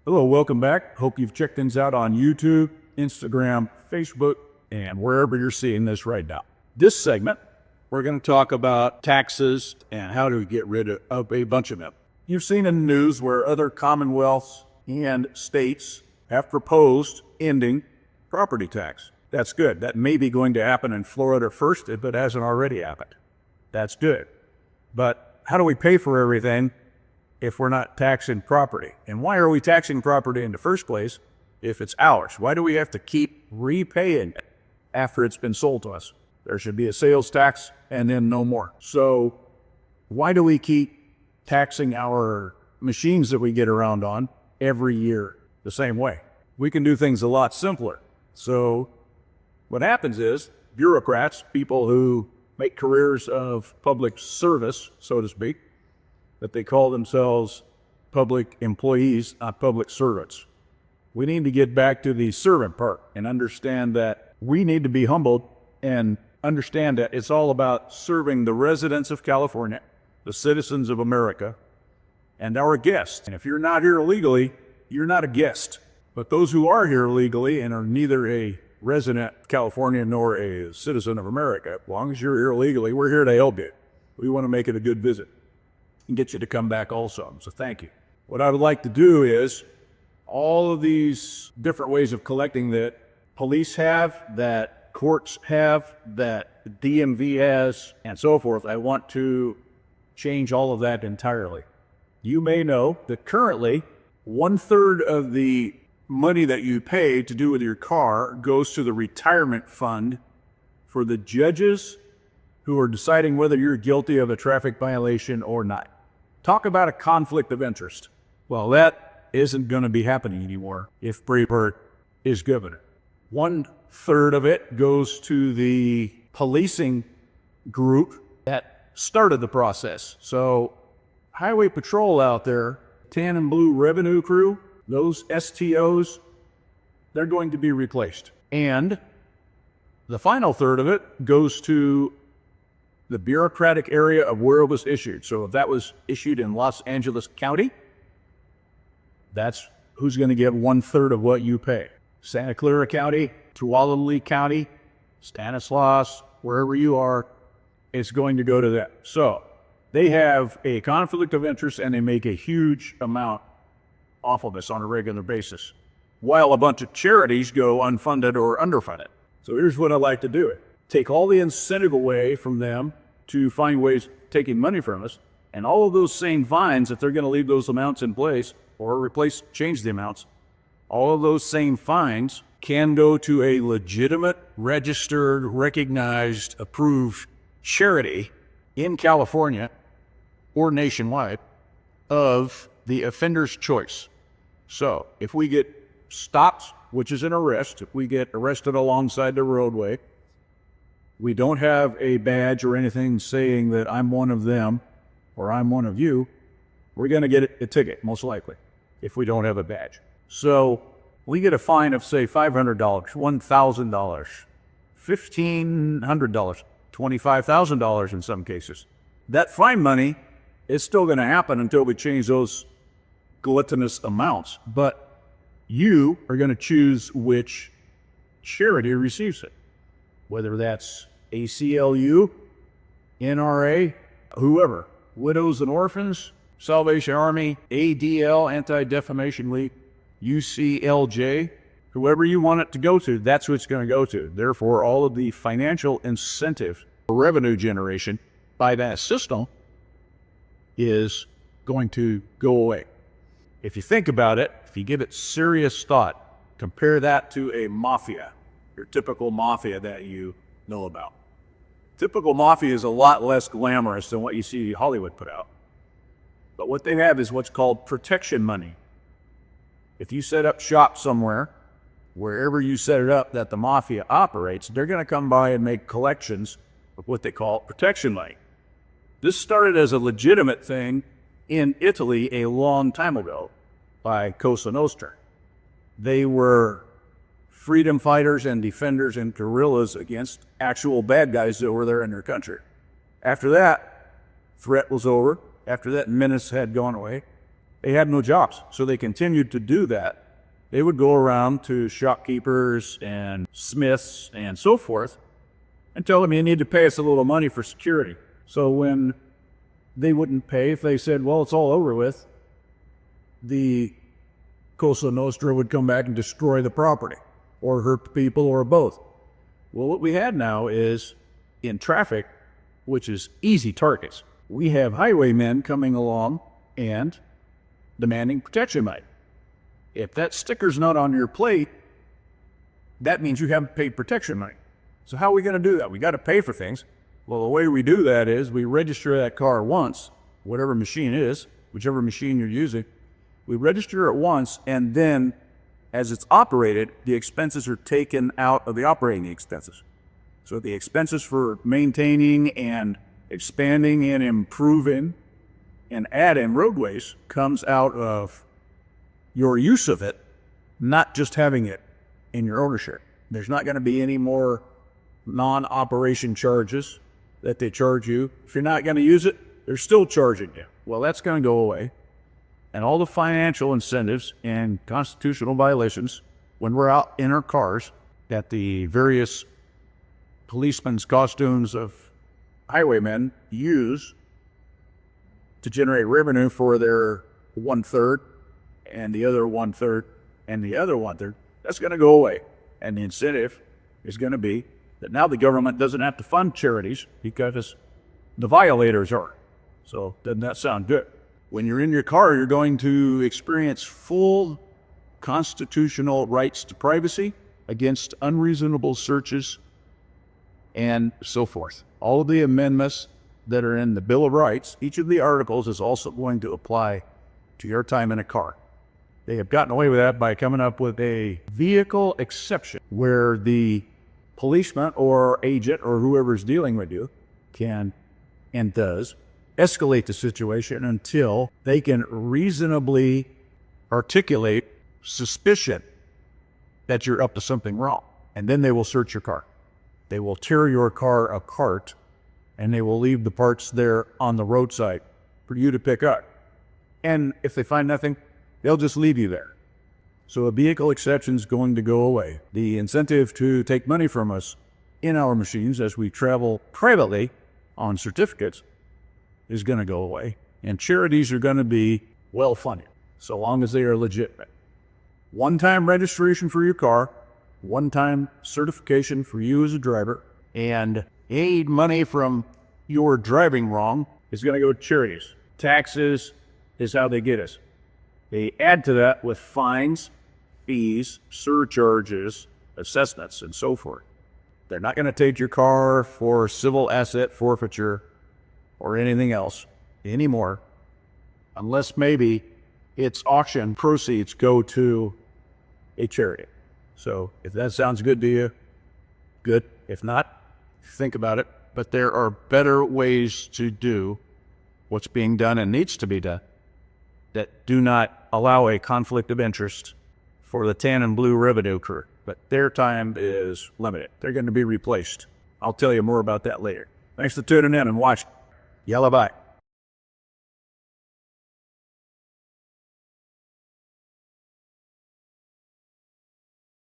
Hello, welcome back. Hope you've checked things out on YouTube, Instagram, Facebook, and wherever you're seeing this right now. This segment, we're going to talk about taxes and how to get rid of a bunch of them. You've seen in the news where other commonwealths and states have proposed ending property tax. That's good. That may be going to happen in Florida first if it hasn't already happened. That's good. But how do we pay for everything if we're not taxing property? And why are we taxing property in the first place if it's ours? Why do we have to keep repaying it after it's been sold to us? There should be a sales tax and then no more. So why do we keep taxing our machines that we get around on every year the same way? We can do things a lot simpler. So what happens is bureaucrats, people who make careers of public service, so to speak, that they call themselves public employees, not public servants. We need to get back to the servant part and understand that we need to be humbled and understand that it's all about serving the residents of California, the citizens of America, and our guests. And if you're not here illegally, you're not a guest. But those who are here legally and are neither a resident of California nor a citizen of America, as long as you're here legally, we're here to help you. We want to make it a good visit and get you to come back also. So thank you. What I would like to do is all of these different ways of collecting that police have, that courts have, that DMV has, and so forth, I want to change all of that entirely. You may know that currently 1/3 of the money that you pay to do with your car goes to the retirement fund for the judges who are deciding whether you're guilty of a traffic violation or not. Talk about a conflict of interest. Well, that isn't going to be happening anymore if Braveheart is governor. 1/3 of it goes to the policing group that started the process. So highway patrol out there, tan and blue revenue crew, those STOs, they're going to be replaced. And the final third of it goes to the bureaucratic area of where it was issued. So if that was issued in Los Angeles County, that's who's going to get 1/3 of what you pay. Santa Clara County, Tuolumne County, Stanislaus, wherever you are, it's going to go to them. So they have a conflict of interest and they make a huge amount off of us on a regular basis, while a bunch of charities go unfunded or underfunded. So here's what I like to do. Take all the incentive away from them to find ways of taking money from us, and all of those same fines, if they're going to leave those amounts in place or change the amounts, all of those same fines can go to a legitimate, registered, recognized, approved charity in California or nationwide of the offender's choice. So if we get stopped, which is an arrest, if we get arrested alongside the roadway, we don't have a badge or anything saying that I'm one of them or I'm one of you, we're going to get a ticket, most likely, if we don't have a badge. So we get a fine of, say, $500, $1,000, $1,500, $25,000 in some cases. That fine money is still going to happen until we change those gluttonous amounts. But you are going to choose which charity receives it, whether that's ACLU, NRA, whoever, Widows and Orphans, Salvation Army, ADL, Anti-Defamation League, UCLJ, whoever you want it to go to, that's who it's going to go to. Therefore, all of the financial incentive for revenue generation by that system is going to go away. If you think about it, if you give it serious thought, compare that to a mafia, your typical mafia that you know about. Typical mafia is a lot less glamorous than what you see Hollywood put out. But what they have is what's called protection money. If you set up shop somewhere, wherever you set it up that the mafia operates, they're going to come by and make collections of what they call protection money. This started as a legitimate thing in Italy a long time ago by Cosa Nostra. They were freedom fighters and defenders and guerrillas against actual bad guys that were there in their country. After that, threat was over. After that menace had gone away, They had no jobs, so they continued to do that. They would go around to shopkeepers and smiths and so forth and tell them, you need to pay us a little money for security. So when they wouldn't pay, if they said, well, it's all over with, the Cosa Nostra would come back and destroy the property or hurt the people or both. Well, what we had now is in traffic, which is easy targets, we have highwaymen coming along and demanding protection money. If that sticker's not on your plate, that means you haven't paid protection money. So how are we going to do that? We got to pay for things. Well, the way we do that is we register that car once, whatever machine it is, whichever machine you're using. We register it once, and then as it's operated, the expenses are taken out of the operating expenses. So the expenses for maintaining and expanding and improving and adding roadways comes out of your use of it, not just having it in your ownership. There's not going to be any more non-operation charges that they charge you. If you're not going to use it, they're still charging you. Well, that's going to go away. And all the financial incentives and constitutional violations when we're out in our cars that the various policemen's costumes of highwaymen use to generate revenue for their 1/3 and the other 1/3 and the other 1/3, that's going to go away. And the incentive is going to be that now the government doesn't have to fund charities because the violators are. So doesn't that sound good? When you're in your car, you're going to experience full constitutional rights to privacy against unreasonable searches and so forth. All of the amendments that are in the Bill of Rights, each of the articles is also going to apply to your time in a car. They have gotten away with that by coming up with a vehicle exception where the policeman or agent or whoever's dealing with you can and does escalate the situation until they can reasonably articulate suspicion that you're up to something wrong. And then they will search your car. They will tear your car apart and they will leave the parts there on the roadside for you to pick up. And if they find nothing, they'll just leave you there. So a vehicle exception is going to go away. The incentive to take money from us in our machines as we travel privately on certificates is going to go away. And charities are going to be well funded, so long as they are legitimate. One-time registration for your car, one-time certification for you as a driver, and any money from your driving wrong is going to go to charities. Taxes is how they get us. They add to that with fines, fees, surcharges, assessments, and so forth. They're not going to take your car for civil asset forfeiture or anything else anymore, unless maybe its auction proceeds go to a charity. So if that sounds good to you, good. If not, think about it. But there are better ways to do what's being done and needs to be done that do not allow a conflict of interest for the tan and blue revenue crew. But their time is limited. They're going to be replaced. I'll tell you more about that later. Thanks for tuning in and watching. Yalla bye.